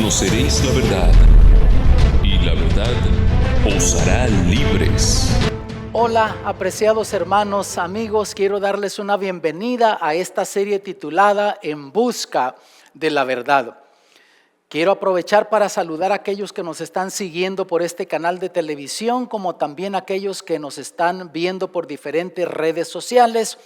conoceréis la verdad, y la verdad os hará libres. Hola, apreciados hermanos, amigos, quiero darles una bienvenida a esta serie titulada En Busca de la Verdad. Quiero aprovechar para saludar a aquellos que nos están siguiendo por este canal de televisión, como también a aquellos que nos están viendo por diferentes redes sociales.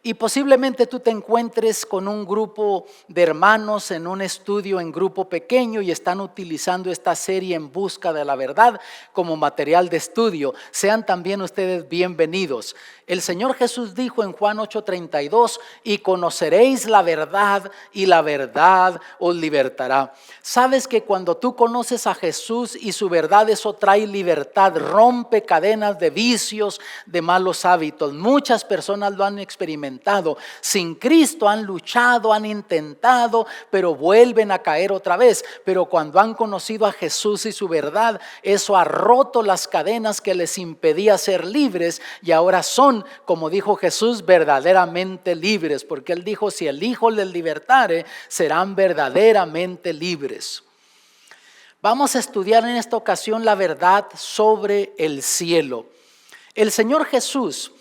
Y posiblemente tú te encuentres con un grupo de hermanos en un estudio en grupo pequeño y están utilizando esta serie En Busca de la Verdad como material de estudio. Sean también ustedes bienvenidos. El Señor Jesús dijo en Juan 8:32, y conoceréis la verdad y la verdad os libertará. Sabes que cuando tú conoces a Jesús y su verdad, eso trae libertad, rompe cadenas de vicios, de malos hábitos. Muchas personas lo han experimentado. Sin Cristo han luchado, han intentado, pero vuelven a caer otra vez. Pero cuando han conocido a Jesús y su verdad, eso ha roto las cadenas que les impedía ser libres y ahora son, como dijo Jesús, verdaderamente libres, porque Él dijo, si el Hijo les libertare, serán verdaderamente libres. Vamos a estudiar en esta ocasión la verdad sobre el cielo. El Señor Jesús,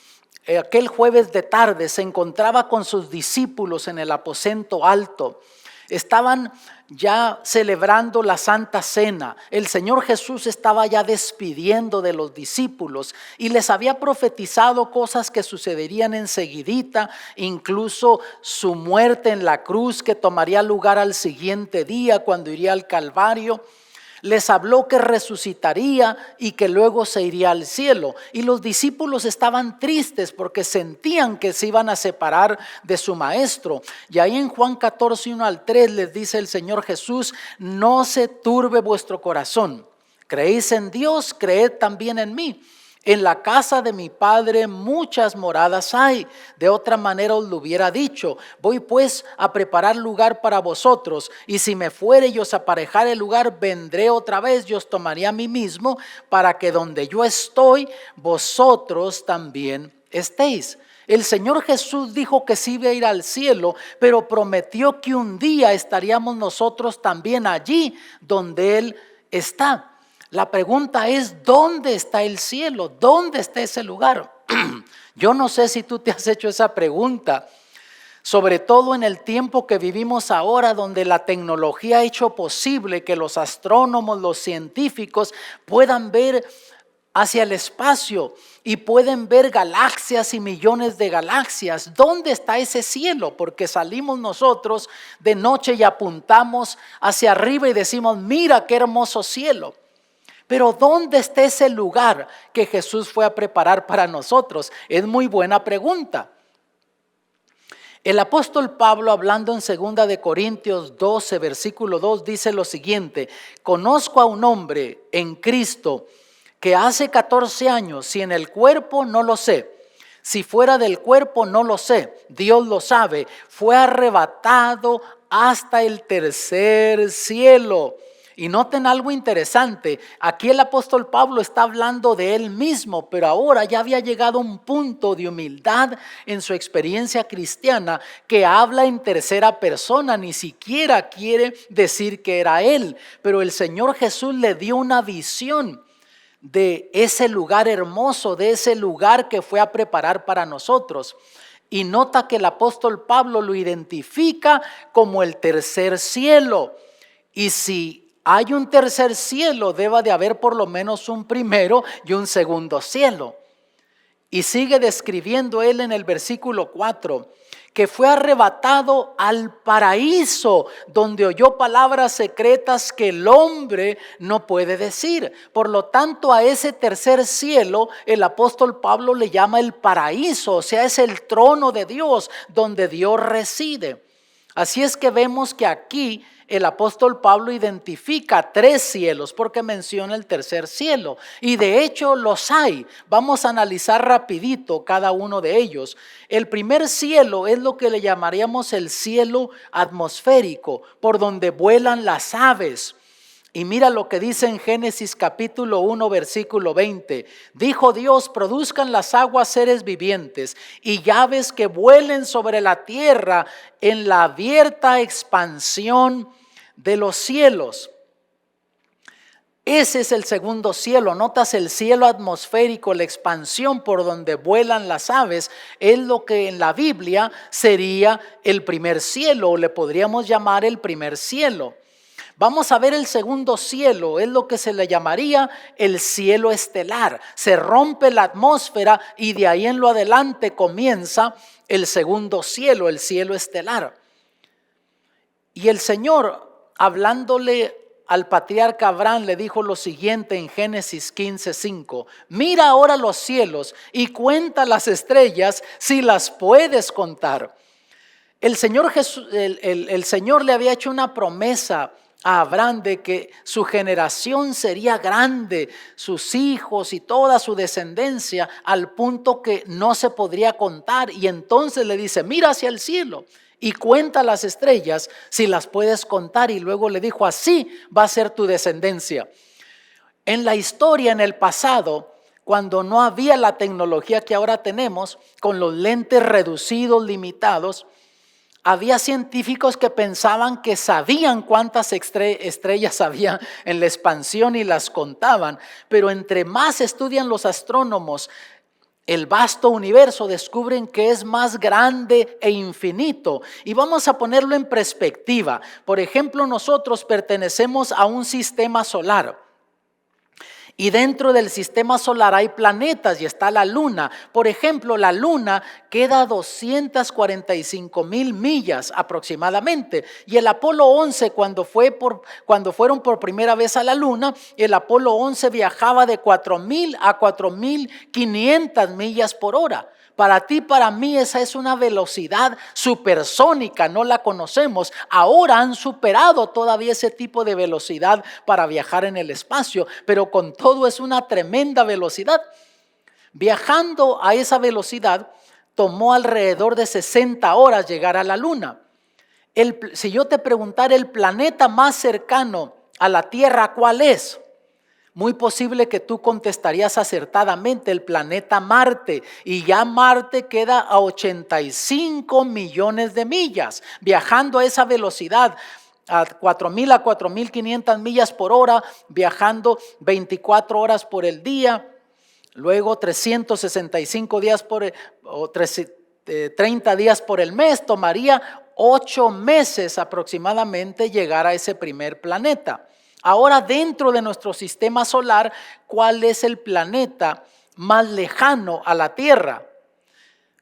aquel jueves de tarde, se encontraba con sus discípulos en el aposento alto. Estaban ya celebrando la Santa Cena. El Señor Jesús estaba ya despidiendo de los discípulos y les había profetizado cosas que sucederían enseguidita, incluso su muerte en la cruz que tomaría lugar al siguiente día cuando iría al Calvario. Les habló que resucitaría y que luego se iría al cielo. Y los discípulos estaban tristes porque sentían que se iban a separar de su maestro. Y ahí en Juan 14:1-3 les dice el Señor Jesús, no se turbe vuestro corazón. Creéis en Dios, creed también en mí. En la casa de mi Padre muchas moradas hay. De otra manera os lo hubiera dicho. Voy pues a preparar lugar para vosotros. Y si me fuere y os aparejare el lugar, vendré otra vez y os tomaré a mí mismo, para que donde yo estoy, vosotros también estéis. El Señor Jesús dijo que sí iba a ir al cielo, pero prometió que un día estaríamos nosotros también allí donde Él está. La pregunta es, ¿dónde está el cielo? ¿Dónde está ese lugar? Yo no sé si tú te has hecho esa pregunta, sobre todo en el tiempo que vivimos ahora, donde la tecnología ha hecho posible que los astrónomos, los científicos puedan ver hacia el espacio y pueden ver galaxias y millones de galaxias. ¿Dónde está ese cielo? Porque salimos nosotros de noche y apuntamos hacia arriba y decimos, mira qué hermoso cielo. Pero ¿dónde está ese lugar que Jesús fue a preparar para nosotros? Es muy buena pregunta. El apóstol Pablo, hablando en 2 de Corintios 12, versículo 2, dice lo siguiente: conozco a un hombre en Cristo que hace 14 años, si en el cuerpo no lo sé, si fuera del cuerpo no lo sé, Dios lo sabe, fue arrebatado hasta el tercer cielo. Y noten algo interesante, aquí el apóstol Pablo está hablando de él mismo, pero ahora ya había llegado a un punto de humildad en su experiencia cristiana que habla en tercera persona, ni siquiera quiere decir que era él, pero el Señor Jesús le dio una visión de ese lugar hermoso, de ese lugar que fue a preparar para nosotros. Y nota que el apóstol Pablo lo identifica como el tercer cielo, y si hay un tercer cielo, debe de haber por lo menos un primero y un segundo cielo. Y sigue describiendo él en el versículo 4, que fue arrebatado al paraíso, donde oyó palabras secretas que el hombre no puede decir. Por lo tanto, a ese tercer cielo, el apóstol Pablo le llama el paraíso, o sea, es el trono de Dios, donde Dios reside. Así es que vemos que aquí el apóstol Pablo identifica 3 cielos porque menciona el tercer cielo. Y de hecho los hay. Vamos a analizar rapidito cada uno de ellos. El primer cielo es lo que le llamaríamos el cielo atmosférico, por donde vuelan las aves. Y mira lo que dice en Génesis capítulo 1 versículo 20. Dijo Dios, produzcan las aguas seres vivientes y aves que vuelen sobre la tierra en la abierta expansión de los cielos. Ese es el segundo cielo. Notas el cielo atmosférico, la expansión por donde vuelan las aves, es lo que en la Biblia sería el primer cielo, o le podríamos llamar el primer cielo. Vamos a ver el segundo cielo, es lo que se le llamaría el cielo estelar. Se rompe la atmósfera y de ahí en lo adelante comienza el segundo cielo, el cielo estelar. Y el Señor, hablándole al patriarca Abraham, le dijo lo siguiente en Génesis 15:5: mira ahora los cielos y cuenta las estrellas si las puedes contar. El Señor le había hecho una promesa a Abraham de que su generación sería grande, sus hijos y toda su descendencia, al punto que no se podría contar. Y entonces le dice: mira hacia el cielo y cuenta las estrellas si las puedes contar. Y luego le dijo: así va a ser tu descendencia. En la historia, en el pasado, cuando no había la tecnología que ahora tenemos, con los lentes reducidos, limitados, había científicos que pensaban que sabían cuántas estrellas había en la expansión y las contaban. Pero entre más estudian los astrónomos el vasto universo, descubren que es más grande e infinito. Y vamos a ponerlo en perspectiva. Por ejemplo, nosotros pertenecemos a un sistema solar. Y dentro del sistema solar hay planetas y está la luna. Por ejemplo, la luna queda a 245,000 millas aproximadamente. Y el Apolo 11, cuando fueron por primera vez a la luna, el Apolo 11 viajaba de 4,000 a 4,500 millas por hora. Para ti, para mí, esa es una velocidad supersónica, no la conocemos. Ahora han superado todavía ese tipo de velocidad para viajar en el espacio, pero con todo es una tremenda velocidad. Viajando a esa velocidad, tomó alrededor de 60 horas llegar a la luna. Si yo te preguntara el planeta más cercano a la Tierra, ¿cuál es? Muy posible que tú contestarías acertadamente: el planeta Marte. Y ya Marte queda a 85 millones de millas. Viajando a esa velocidad, a 4,000 a 4,500 millas por hora, viajando 24 horas por el día, luego 365 días 30 días por el mes, tomaría 8 meses aproximadamente llegar a ese primer planeta. Ahora, dentro de nuestro sistema solar, ¿cuál es el planeta más lejano a la Tierra?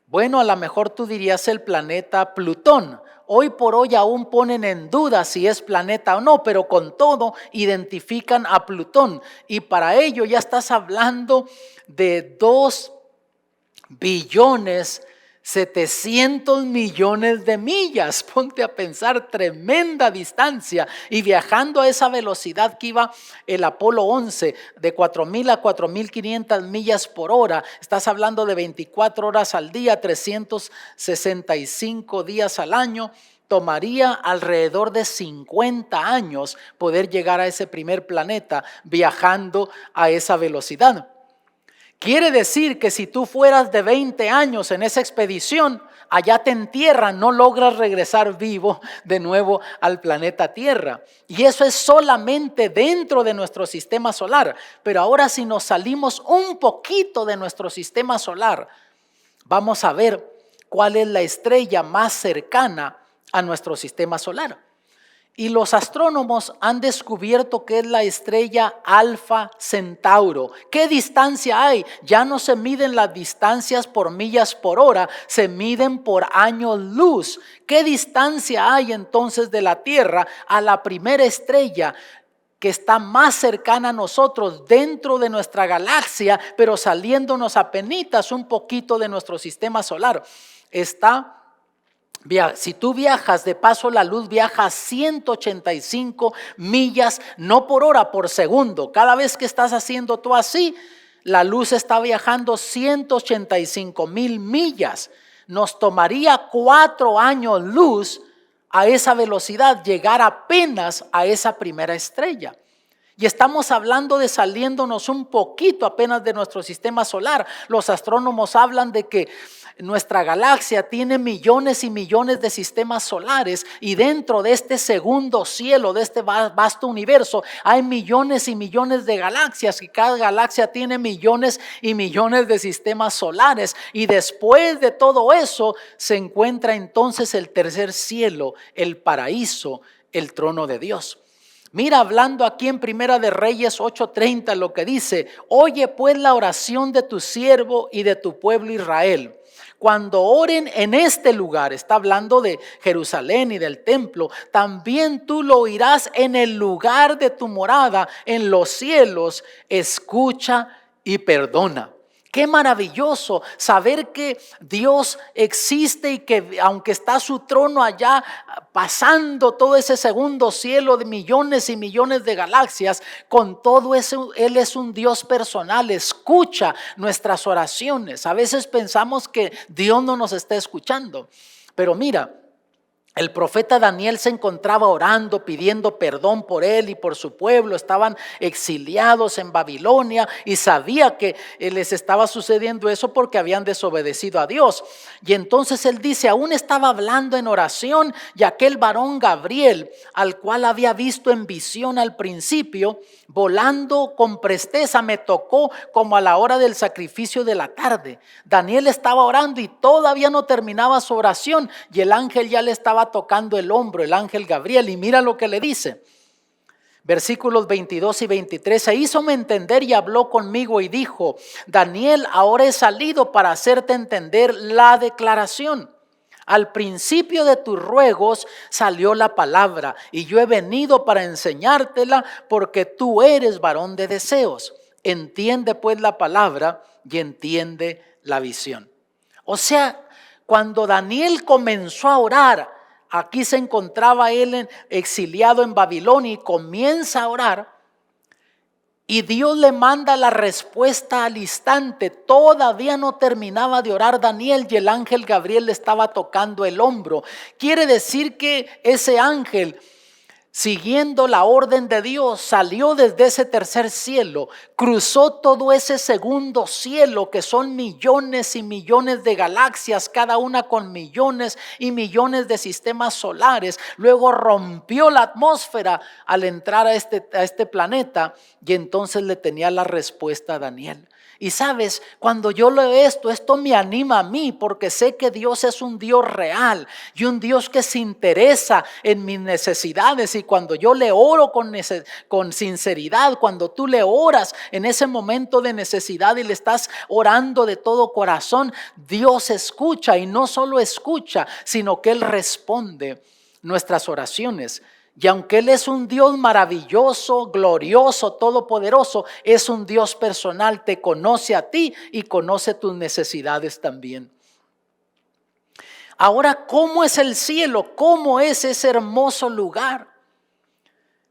Bueno, a lo mejor tú dirías el planeta Plutón. Hoy por hoy aún ponen en duda si es planeta o no, pero con todo identifican a Plutón. Y para ello ya estás hablando de 2,7 billones de millas. Ponte a pensar, tremenda distancia. Y viajando a esa velocidad que iba el Apolo 11, de 4,000 a 4,500 millas por hora, estás hablando de 24 horas al día, 365 días al año. Tomaría alrededor de 50 años poder llegar a ese primer planeta viajando a esa velocidad. Quiere decir que si tú fueras de 20 años en esa expedición, allá te entierran, no logras regresar vivo de nuevo al planeta Tierra. Y eso es solamente dentro de nuestro sistema solar. Pero ahora, si nos salimos un poquito de nuestro sistema solar, vamos a ver cuál es la estrella más cercana a nuestro sistema solar. Y los astrónomos han descubierto que es la estrella Alfa Centauro. ¿Qué distancia hay? Ya no se miden las distancias por millas por hora, se miden por años luz. ¿Qué distancia hay entonces de la Tierra a la primera estrella que está más cercana a nosotros dentro de nuestra galaxia, pero saliéndonos apenitas un poquito de nuestro sistema solar? Si tú viajas, de paso la luz viaja a 185 millas, no por hora, por segundo. Cada vez que estás haciendo tú así, la luz está viajando 185,000 millas. Nos tomaría 4 años luz a esa velocidad llegar apenas a esa primera estrella. Y estamos hablando de saliéndonos un poquito apenas de nuestro sistema solar. Los astrónomos hablan de que nuestra galaxia tiene millones y millones de sistemas solares, y dentro de este segundo cielo, de este vasto universo, hay millones y millones de galaxias, y cada galaxia tiene millones y millones de sistemas solares. Y después de todo eso se encuentra entonces el tercer cielo, el paraíso, el trono de Dios. Mira, hablando aquí en Primera de Reyes 8:30, lo que dice: oye pues la oración de tu siervo y de tu pueblo Israel. Cuando oren en este lugar, está hablando de Jerusalén y del templo, también tú lo oirás en el lugar de tu morada, en los cielos. Escucha y perdona. Qué maravilloso saber que Dios existe y que aunque está su trono allá pasando todo ese segundo cielo de millones y millones de galaxias, con todo eso Él es un Dios personal, escucha nuestras oraciones. A veces pensamos que Dios no nos está escuchando, pero mira, el profeta Daniel se encontraba orando, pidiendo perdón por él y por su pueblo. Estaban exiliados en Babilonia y sabía que les estaba sucediendo eso porque habían desobedecido a Dios. Y entonces él dice: aún estaba hablando en oración, y aquel varón Gabriel, al cual había visto en visión al principio, volando con presteza, me tocó como a la hora del sacrificio de la tarde. Daniel estaba orando y todavía no terminaba su oración, y el ángel ya le estaba tocando el hombro, el ángel Gabriel. Y mira lo que le dice, versículos 22 y 23: se hízome entender y habló conmigo y dijo: Daniel, ahora he salido para hacerte entender la declaración. Al principio de tus ruegos salió la palabra, y yo he venido para enseñártela, porque tú eres varón de deseos. Entiende pues la palabra y entiende la visión. O sea, cuando Daniel comenzó a orar, aquí se encontraba él exiliado en Babilonia, y comienza a orar, y Dios le manda la respuesta al instante. Todavía no terminaba de orar Daniel y el ángel Gabriel le estaba tocando el hombro. Quiere decir que ese ángel, siguiendo la orden de Dios, salió desde ese tercer cielo, cruzó todo ese segundo cielo, que son millones y millones de galaxias, cada una con millones y millones de sistemas solares. Luego rompió la atmósfera al entrar a este planeta, y entonces le tenía la respuesta a Daniel. Y sabes, cuando yo leo esto me anima a mí, porque sé que Dios es un Dios real y un Dios que se interesa en mis necesidades. Y cuando yo le oro con sinceridad, cuando tú le oras en ese momento de necesidad y le estás orando de todo corazón, Dios escucha, y no solo escucha, sino que Él responde nuestras oraciones. Y aunque Él es un Dios maravilloso, glorioso, todopoderoso, es un Dios personal, te conoce a ti y conoce tus necesidades también. Ahora, ¿cómo es el cielo? ¿Cómo es ese hermoso lugar?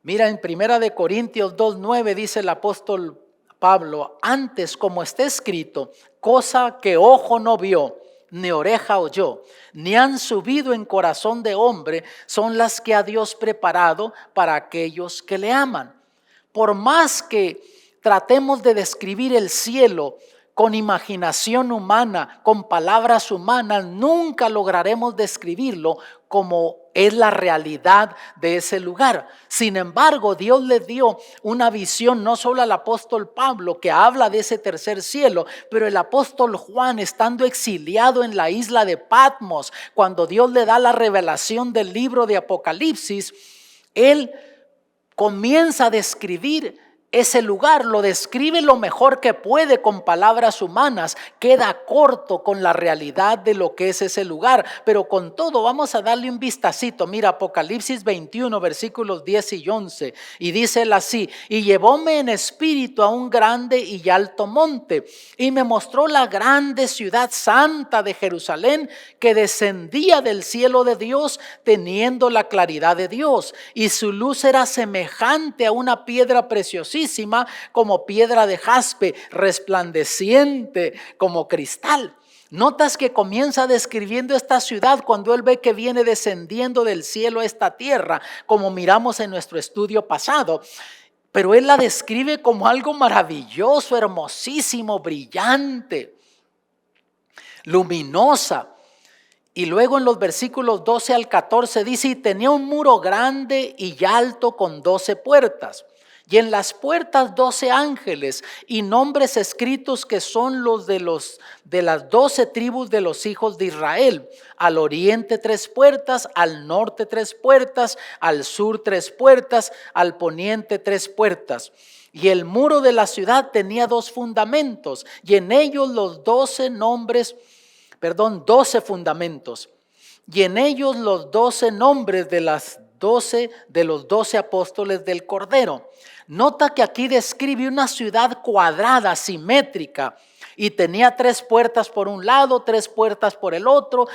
Mira, en 1 Corintios 2:9 dice el apóstol Pablo: antes, como está escrito, cosa que ojo no vio, ni oreja oyó, ni han subido en corazón de hombre, son las que ha Dios preparado para aquellos que le aman. Por más que tratemos de describir el cielo con imaginación humana, con palabras humanas, nunca lograremos describirlo como es la realidad de ese lugar. Sin embargo, Dios le dio una visión no solo al apóstol Pablo, que habla de ese tercer cielo, pero el apóstol Juan, estando exiliado en la isla de Patmos, cuando Dios le da la revelación del libro de Apocalipsis, él comienza a describir ese lugar, lo describe lo mejor que puede con palabras humanas, queda corto con la realidad de lo que es ese lugar, pero con todo vamos a darle un vistacito. Mira, Apocalipsis 21, versículos 10 y 11, y dice él así: y llevóme en espíritu a un grande y alto monte, y me mostró la grande ciudad santa de Jerusalén, que descendía del cielo de Dios, teniendo la claridad de Dios, y su luz era semejante a una piedra preciosísima, como piedra de jaspe, resplandeciente como cristal. Notas que comienza describiendo esta ciudad cuando él ve que viene descendiendo del cielo a esta tierra, como miramos en nuestro estudio pasado. Pero él la describe como algo maravilloso, hermosísimo, brillante. luminosa. Y luego en los versículos 12 al 14 dice, y tenía un muro grande y alto con 12 puertas. Y en las puertas 12 ángeles y nombres escritos que son los de las 12 tribus de los hijos de Israel. Al oriente 3 puertas, al norte 3 puertas, al sur 3 puertas, al poniente 3 puertas. Y el muro de la ciudad tenía 2 fundamentos y en ellos los 12 fundamentos. Y en ellos los 12 nombres de los 12 apóstoles del Cordero. Nota que aquí describe una ciudad cuadrada, simétrica, y tenía 3 puertas por un lado, 3 puertas por el otro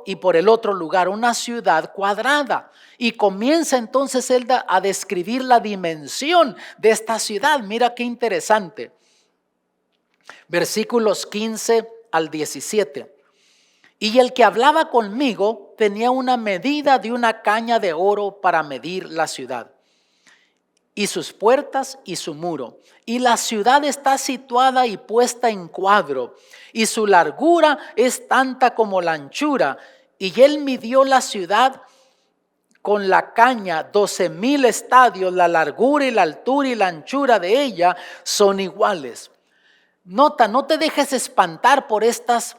y por el otro lugar, una ciudad cuadrada. Y comienza entonces él a describir la dimensión de esta ciudad. Mira qué interesante. Versículos 15 al 17. Y el que hablaba conmigo tenía una medida de una caña de oro para medir la ciudad, y sus puertas y su muro. Y la ciudad está situada y puesta en cuadro, y su largura es tanta como la anchura. Y él midió la ciudad con la caña, 12,000 estadios, la largura y la altura y la anchura de ella son iguales. Nota, no te dejes espantar por estas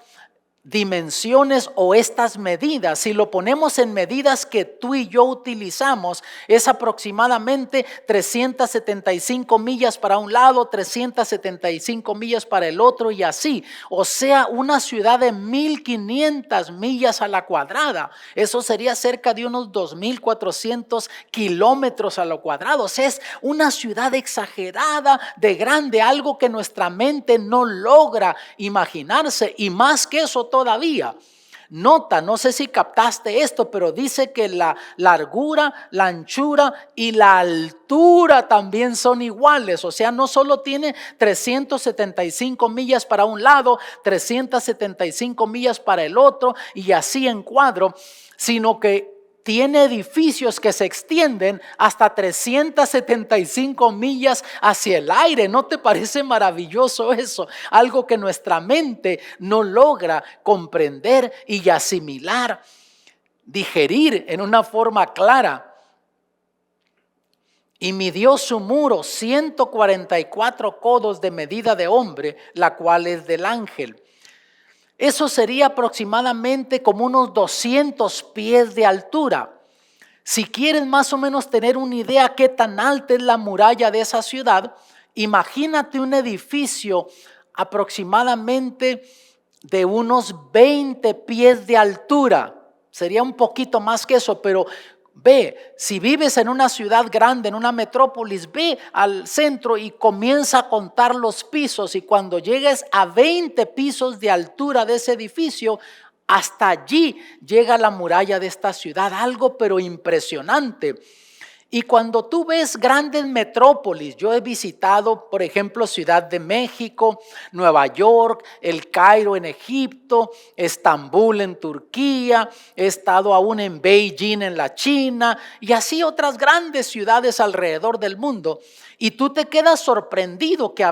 dimensiones o estas medidas. Si lo ponemos en medidas que tú y yo utilizamos, es aproximadamente 375 millas para un lado, 375 millas para el otro y así. O sea, una ciudad de 1,500 millas a la cuadrada. Eso sería cerca de unos 2,400 kilómetros a lo cuadrado. O sea, es una ciudad exagerada de grande, algo que nuestra mente no logra imaginarse, y más que eso todavía. Nota, no sé si captaste esto, pero dice que la largura, la anchura y la altura también son iguales. O sea, no solo tiene 375 millas para un lado, 375 millas para el otro y así en cuadro, sino que tiene edificios que se extienden hasta 375 millas hacia el aire. ¿No te parece maravilloso eso? Algo que nuestra mente no logra comprender y asimilar, digerir en una forma clara. Y midió su muro 144 codos de medida de hombre, la cual es del ángel. Eso sería aproximadamente como unos 200 pies de altura. Si quieres más o menos tener una idea qué tan alta es la muralla de esa ciudad, imagínate un edificio aproximadamente de unos 20 pies de altura. Sería un poquito más que eso, pero ve, si vives en una ciudad grande, en una metrópolis, ve al centro y comienza a contar los pisos, y cuando llegues a 20 pisos de altura de ese edificio, hasta allí llega la muralla de esta ciudad, algo pero impresionante. Y cuando tú ves grandes metrópolis, yo he visitado, por ejemplo, Ciudad de México, Nueva York, El Cairo en Egipto, Estambul en Turquía, he estado aún en Beijing en la China y así otras grandes ciudades alrededor del mundo. Y tú te quedas sorprendido que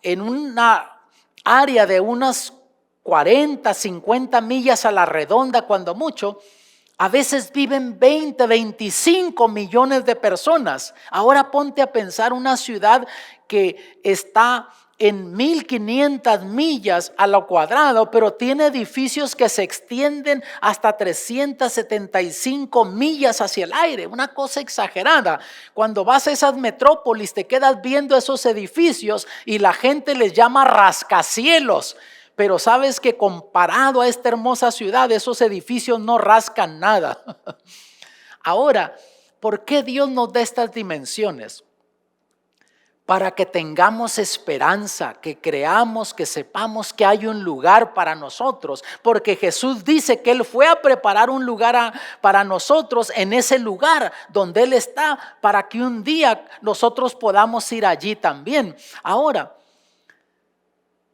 en una área de unas 40, 50 millas a la redonda, cuando mucho, a veces viven 20, 25 millones de personas. Ahora ponte a pensar una ciudad que está en 1,500 millas a lo cuadrado, pero tiene edificios que se extienden hasta 375 millas hacia el aire. Una cosa exagerada. Cuando vas a esas metrópolis te quedas viendo esos edificios y la gente les llama rascacielos. Pero sabes que comparado a esta hermosa ciudad, esos edificios no rascan nada. Ahora, ¿por qué Dios nos da estas dimensiones? Para que tengamos esperanza, que creamos, que sepamos que hay un lugar para nosotros. Porque Jesús dice que Él fue a preparar un lugar para nosotros en ese lugar donde Él está, para que un día nosotros podamos ir allí también. Ahora,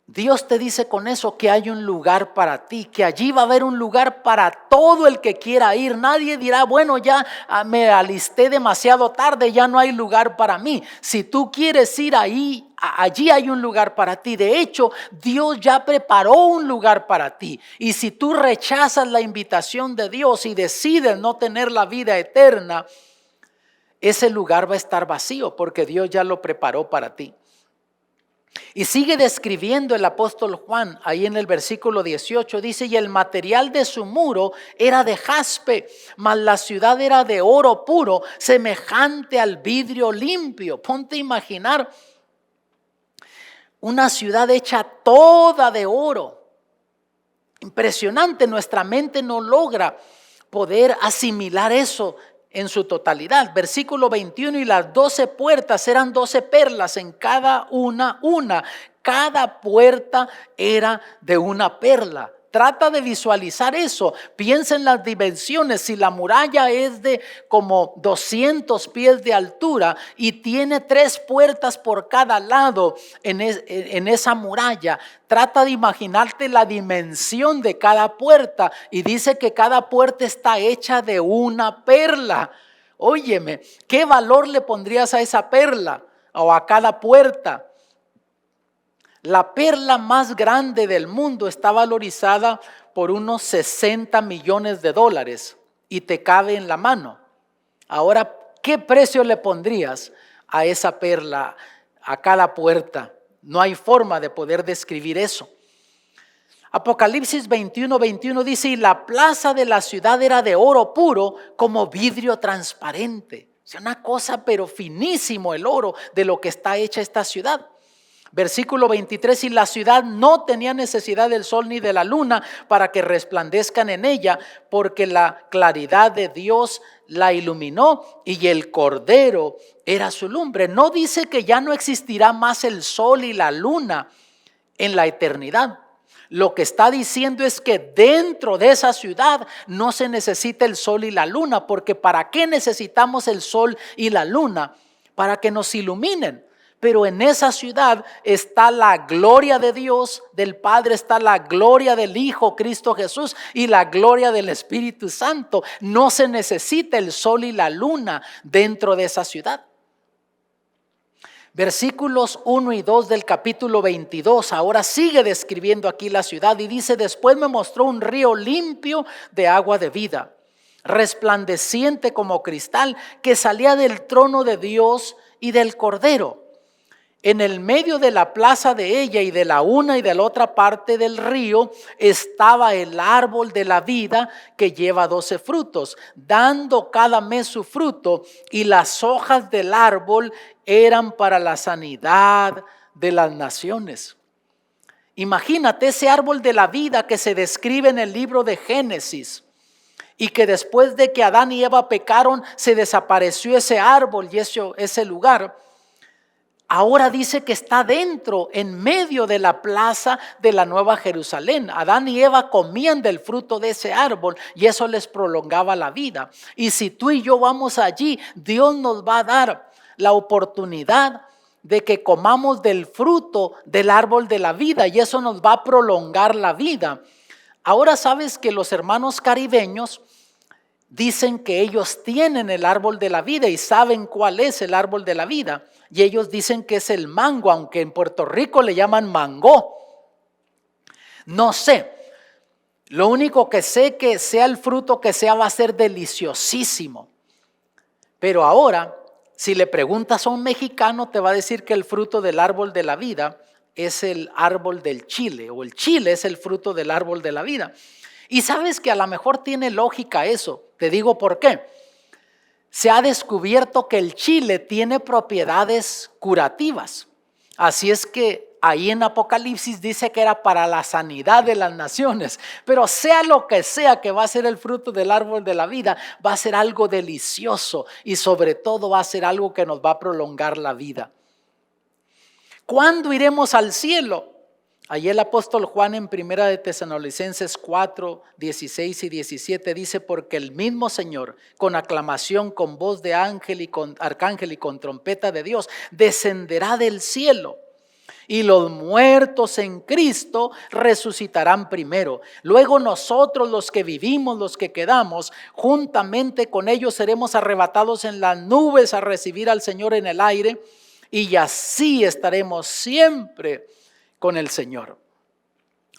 Dios te dice con eso que hay un lugar para ti, que allí va a haber un lugar para todo el que quiera ir. Nadie dirá, bueno, ya me alisté demasiado tarde, ya no hay lugar para mí. Si tú quieres ir ahí, allí hay un lugar para ti. De hecho, Dios ya preparó un lugar para ti. Y si tú rechazas la invitación de Dios y decides no tener la vida eterna, ese lugar va a estar vacío porque Dios ya lo preparó para ti. Y sigue describiendo el apóstol Juan ahí en el versículo 18, dice, y el material de su muro era de jaspe, mas la ciudad era de oro puro, semejante al vidrio limpio. Ponte a imaginar una ciudad hecha toda de oro. Impresionante, nuestra mente no logra poder asimilar eso en su totalidad. Versículo 21, y las 12 puertas eran 12 perlas, en cada una. Cada puerta era de una perla. Trata de visualizar eso. Piensa en las dimensiones. Si la muralla es de como 200 pies de altura y tiene 3 puertas por cada lado en esa muralla, trata de imaginarte la dimensión de cada puerta. Y dice que cada puerta está hecha de una perla. Óyeme, ¿qué valor le pondrías a esa perla o a cada puerta? La perla más grande del mundo está valorizada por unos 60 millones de dólares y te cabe en la mano. Ahora, ¿qué precio le pondrías a esa perla, a cada puerta? No hay forma de poder describir eso. Apocalipsis 21 dice, y la plaza de la ciudad era de oro puro como vidrio transparente. Es una cosa pero finísimo el oro de lo que está hecha esta ciudad. Versículo 23, y la ciudad no tenía necesidad del sol ni de la luna para que resplandezcan en ella, porque la claridad de Dios la iluminó y el Cordero era su lumbre. No dice que ya no existirá más el sol y la luna en la eternidad. Lo que está diciendo es que dentro de esa ciudad no se necesita el sol y la luna, porque ¿para qué necesitamos el sol y la luna? Para que nos iluminen. Pero en esa ciudad está la gloria de Dios, del Padre, está la gloria del Hijo Cristo Jesús y la gloria del Espíritu Santo. No se necesita el sol y la luna dentro de esa ciudad. Versículos 1 y 2 del capítulo 22, ahora sigue describiendo aquí la ciudad y dice, después me mostró un río limpio de agua de vida, resplandeciente como cristal, que salía del trono de Dios y del Cordero. En el medio de la plaza de ella y de la una y de la otra parte del río estaba el árbol de la vida que lleva 12 frutos, dando cada mes su fruto, y las hojas del árbol eran para la sanidad de las naciones. Imagínate ese árbol de la vida que se describe en el libro de Génesis, y que después de que Adán y Eva pecaron se desapareció ese árbol y ese lugar. Ahora dice que está dentro, en medio de la plaza de la Nueva Jerusalén. Adán y Eva comían del fruto de ese árbol y eso les prolongaba la vida. Y si tú y yo vamos allí, Dios nos va a dar la oportunidad de que comamos del fruto del árbol de la vida y eso nos va a prolongar la vida. Ahora sabes que los hermanos caribeños dicen que ellos tienen el árbol de la vida y saben cuál es el árbol de la vida. Y ellos dicen que es el mango, aunque en Puerto Rico le llaman mango. No sé. Lo único que sé que sea el fruto que sea va a ser deliciosísimo. Pero ahora, si le preguntas a un mexicano, te va a decir que el fruto del árbol de la vida es el árbol del chile, o el chile es el fruto del árbol de la vida. Y sabes que a lo mejor tiene lógica eso. Te digo por qué. Se ha descubierto que el chile tiene propiedades curativas. Así es que ahí en Apocalipsis dice que era para la sanidad de las naciones. Pero sea lo que sea que va a ser el fruto del árbol de la vida, va a ser algo delicioso y sobre todo va a ser algo que nos va a prolongar la vida. ¿Cuándo iremos al cielo? Allí el apóstol Juan en 1 de Tesalonicenses 4, 16 y 17 dice, porque el mismo Señor, con aclamación, con voz de ángel y con arcángel y con trompeta de Dios, descenderá del cielo. Y los muertos en Cristo resucitarán primero. Luego nosotros, los que vivimos, los que quedamos, juntamente con ellos seremos arrebatados en las nubes a recibir al Señor en el aire. Y así estaremos siempre con el Señor.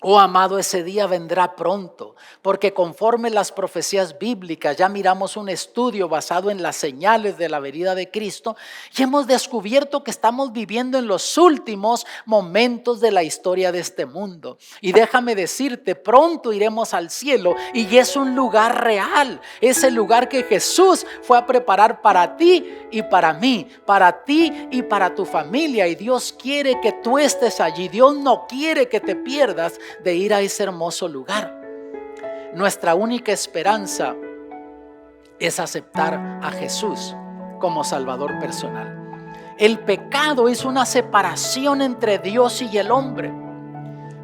Oh amado, ese día vendrá pronto, porque conforme las profecías bíblicas, ya miramos un estudio basado en las señales de la venida de Cristo y hemos descubierto que estamos viviendo en los últimos momentos de la historia de este mundo. Y déjame decirte, pronto iremos al cielo y es un lugar real, es el lugar que Jesús fue a preparar para ti y para mí, para ti y para tu familia. Y Dios quiere que tú estés allí, Dios no quiere que te pierdas de ir a ese hermoso lugar. Nuestra única esperanza es aceptar a Jesús como Salvador personal. El pecado es una separación entre Dios y el hombre,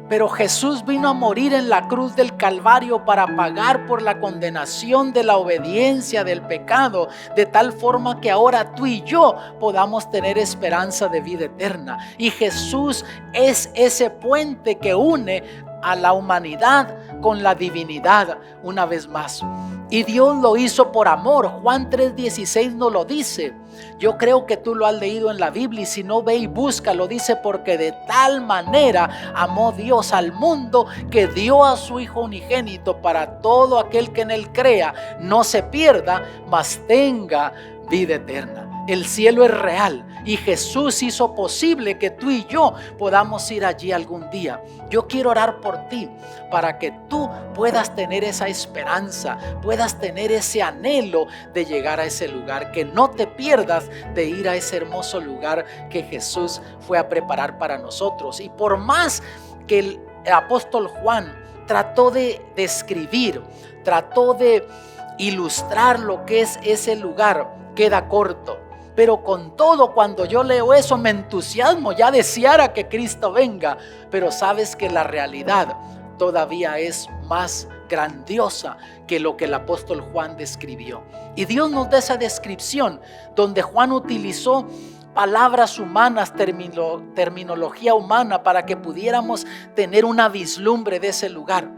pero Jesús vino a morir en la cruz del Calvario para pagar por la condenación de la obediencia del pecado, de tal forma que ahora tú y yo podamos tener esperanza de vida eterna. Y Jesús es ese puente que une a la humanidad con la divinidad una vez más. Y Dios lo hizo por amor. Juan 3:16 nos lo dice. Yo creo que tú lo has leído en la Biblia y si no, ve y búscalo. Dice: porque de tal manera amó Dios al mundo que dio a su Hijo unigénito para todo aquel que en él crea no se pierda, mas tenga vida eterna. El cielo es real y Jesús hizo posible que tú y yo podamos ir allí algún día. Yo quiero orar por ti para que tú puedas tener esa esperanza, puedas tener ese anhelo de llegar a ese lugar, que no te pierdas de ir a ese hermoso lugar que Jesús fue a preparar para nosotros. Y por más que el apóstol Juan trató de describir, trató de ilustrar lo que es ese lugar, queda corto. Pero con todo, cuando yo leo eso me entusiasmo, ya deseara que Cristo venga. Pero sabes que la realidad todavía es más grandiosa que lo que el apóstol Juan describió. Y Dios nos da esa descripción donde Juan utilizó palabras humanas, terminología humana, para que pudiéramos tener una vislumbre de ese lugar.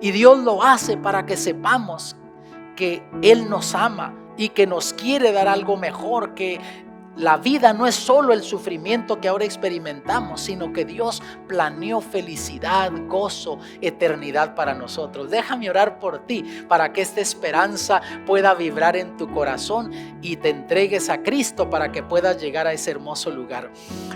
Y Dios lo hace para que sepamos que Él nos ama y que nos quiere dar algo mejor, que la vida no es solo el sufrimiento que ahora experimentamos, sino que Dios planeó felicidad, gozo, eternidad para nosotros. Déjame orar por ti para que esta esperanza pueda vibrar en tu corazón y te entregues a Cristo para que puedas llegar a ese hermoso lugar.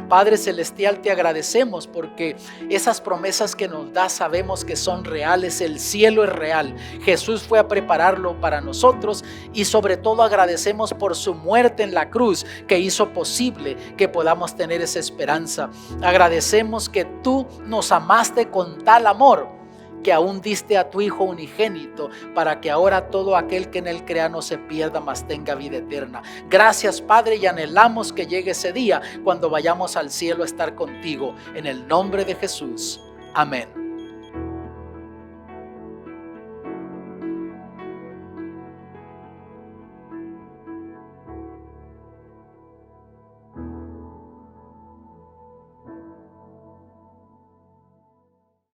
Padre Celestial, te agradecemos porque esas promesas que nos das sabemos que son reales. El cielo es real. Jesús fue a prepararlo para nosotros y sobre todo agradecemos por su muerte en la cruz que hizo posible que podamos tener esa esperanza. Agradecemos que tú nos amaste con tal amor que aún diste a tu Hijo unigénito para que ahora todo aquel que en él crea no se pierda, mas tenga vida eterna. Gracias, Padre, y anhelamos que llegue ese día cuando vayamos al cielo a estar contigo. En el nombre de Jesús. Amén.